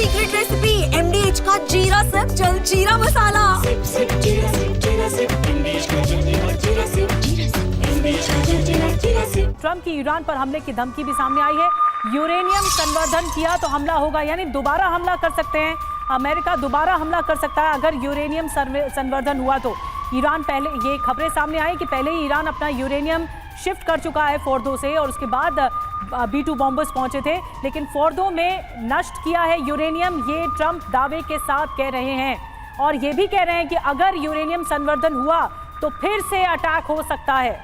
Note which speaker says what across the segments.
Speaker 1: Secret recipe MDH का जीरा SIP jaljeera मसाला।
Speaker 2: SIP SIP जीरा सिप MDH का जलजीरा जीरा सिप MDH का जीरा सिप।
Speaker 3: ट्रंप की ईरान पर हमले की धमकी भी सामने आई है। यूरेनियम संवर्धन किया तो हमला होगा, यानी दोबारा हमला कर सकते हैं। अमेरिका दोबारा हमला कर सकता है अगर यूरेनियम संवर्धन हुआ तो। ईरान पहले, ये खबरें सामने आई कि पहले ही ईरान अपना यूरेनियम शिफ्ट कर चुका है फोर्दो से और उसके बाद B-2 बॉम्बर्स पहुंचे थे, लेकिन फोर्दो में नष्ट किया है यूरेनियम, ये ट्रंप दावे के साथ कह रहे हैं। और ये भी कह रहे हैं कि अगर यूरेनियम संवर्धन हुआ तो फिर से अटैक हो सकता है।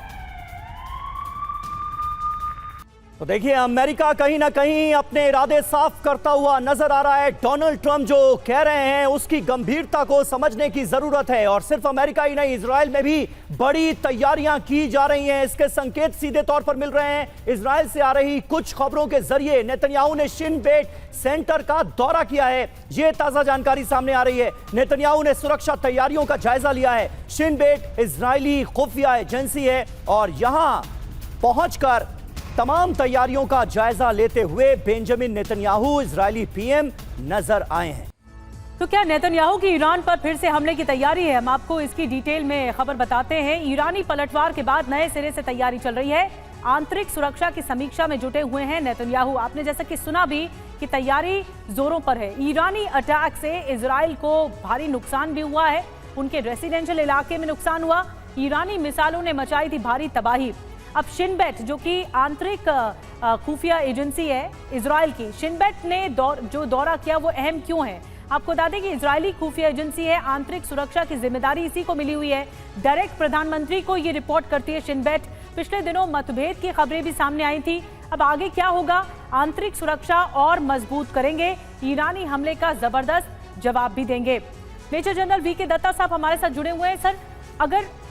Speaker 4: तो देखिए, अमेरिका कहीं ना कहीं अपने इरादे साफ करता हुआ नजर आ रहा है। डोनाल्ड ट्रंप जो कह रहे हैं उसकी गंभीरता को समझने की जरूरत है। और सिर्फ अमेरिका ही नहीं, इजराइल में भी बड़ी तैयारियां की जा रही हैं। इसके संकेत सीधे तौर पर मिल रहे हैं। इजराइल से आ रही कुछ खबरों के जरिए नेतन्याहू ने शिन बेट सेंटर का दौरा किया है, यह ताजा जानकारी सामने आ रही है। नेतन्याहू ने सुरक्षा तैयारियों का जायजा लिया है। शिन बेट इजरायली खुफिया एजेंसी है और यहां पहुंचकर तमाम तैयारियों का जायजा लेते हुए बेंजामिन नेतन्याहू इजरायली पीएम नजर आए हैं।
Speaker 3: तो क्या नेतन्याहू की ईरान पर फिर से हमले की तैयारी है? हम आपको इसकी डिटेल में खबर बताते हैं। ईरानी पलटवार के बाद नए सिरे से तैयारी चल रही है। आंतरिक सुरक्षा की समीक्षा में जुटे हुए हैं नेतन्याहू। आपने जैसा कि सुना भी कि तैयारी जोरों पर है। ईरानी अटैक से इजराइल को भारी नुकसान भी हुआ है, उनके रेसिडेंशियल इलाके में नुकसान हुआ। ईरानी मिसाइलों ने मचाई थी भारी तबाही। अब शिन बेट, जो कि आंतरिक खुफिया एजेंसी है इजराइल की, शिन बेट ने जो दौरा किया वो अहम क्यों है? आपको बता दें कि इजरायली खुफिया एजेंसी है, आंतरिक सुरक्षा की जिम्मेदारी इसी को मिली हुई है। डायरेक्ट प्रधानमंत्री को ये रिपोर्ट करती है शिन बेट। पिछले दिनों मतभेद की खबरें भी सामने आई थी। अब आगे क्या होगा? आंतरिक सुरक्षा और मजबूत करेंगे, ईरानी हमले का जबरदस्त जवाब भी देंगे। मेजर जनरल VK दत्ता साहब हमारे साथ जुड़े हुए हैं। सर,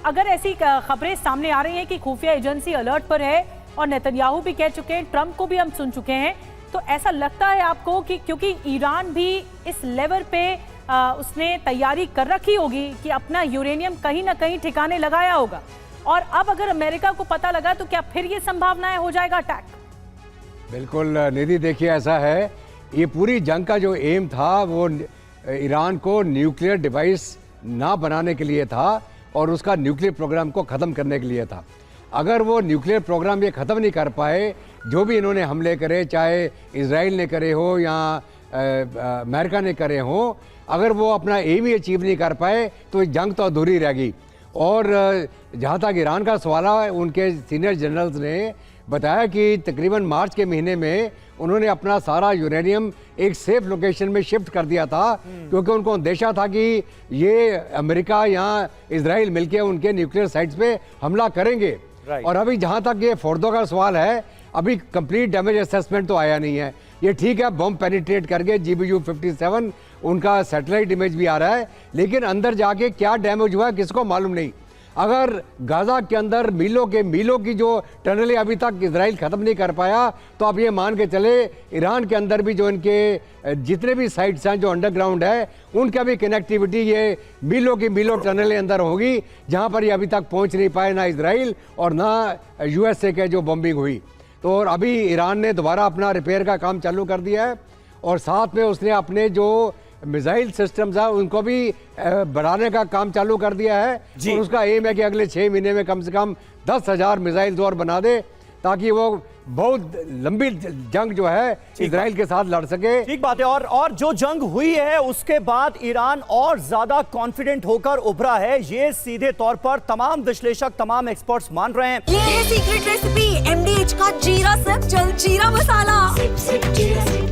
Speaker 3: अगर ऐसी खबरें सामने आ रही हैं कि खुफिया एजेंसी अलर्ट पर है और नेतन्याहू भी कह चुके हैं, ट्रंप को भी हम सुन चुके हैं, तो ऐसा लगता है आपको कि क्योंकि ईरान भी इस लेवल पे उसने तैयारी कर रखी होगी कि अपना यूरेनियम कहीं ना कहीं ठिकाने लगाया होगा, और अब अगर अमेरिका को पता लगा तो क्या फिर ये संभावनाएं हो जाएगा अटैक?
Speaker 5: बिल्कुल निधि, देखिए ऐसा है, ये पूरी जंग का जो एम था वो ईरान को न्यूक्लियर डिवाइस ना बनाने के लिए था और उसका न्यूक्लियर प्रोग्राम को ख़त्म करने के लिए था। अगर वो न्यूक्लियर प्रोग्राम ये ख़त्म नहीं कर पाए, जो भी इन्होंने हमले करे, चाहे इजराइल ने करे हो या अमेरिका ने करे हो, अगर वो अपना एम ही अचीव नहीं कर पाए तो जंग तो अधूरी रहेगी। और जहाँ तक ईरान का सवाल है, उनके सीनियर जनरल्स ने बताया कि तकरीबन मार्च के महीने में उन्होंने अपना सारा यूरेनियम एक सेफ लोकेशन में शिफ्ट कर दिया था, क्योंकि उनको अंदेशा था कि ये अमेरिका या इजराइल मिलकर उनके न्यूक्लियर साइट्स पे हमला करेंगे। और अभी जहां तक ये फोर्दो का सवाल है, अभी कंप्लीट डैमेज असेसमेंट तो आया नहीं है। ये ठीक है, बम पेनिट्रेट करके GBU-57 उनका सैटेलाइट इमेज भी आ रहा है, लेकिन अंदर जाके क्या डैमेज हुआ है किसको मालूम नहीं। अगर गाजा के अंदर मीलों की जो टनलें अभी तक इजराइल ख़त्म नहीं कर पाया, तो अब ये मान के चले ईरान के अंदर भी जो इनके जितने भी साइट्स हैं जो अंडरग्राउंड है, उनका भी कनेक्टिविटी ये मीलों टनलें अंदर होगी, जहां पर ये अभी तक पहुंच नहीं पाए ना इजराइल और ना USA के जो बम्बिंग हुई। तो और अभी ईरान ने दोबारा अपना रिपेयर का काम चालू कर दिया है और साथ में उसने अपने जो मिसाइल सिस्टम्स है उनको भी बढ़ाने का काम चालू कर दिया है। और उसका एम है कि अगले 6 महीने में कम से कम 10,000 मिसाइल और बना दे, ताकि वो बहुत लंबी जंग जो है इजराइल के साथ लड़ सके।
Speaker 4: ठीक बात है। और जो जंग हुई है उसके बाद ईरान और ज्यादा कॉन्फिडेंट होकर उभरा है, ये सीधे तौर पर तमाम विश्लेषक, तमाम एक्सपर्ट्स मान रहे हैं।
Speaker 1: ये है सीक्रेट रेसिपी MDH का जीरा सिप जलजीरा मसाला।
Speaker 2: सिप सिप जीरा सिप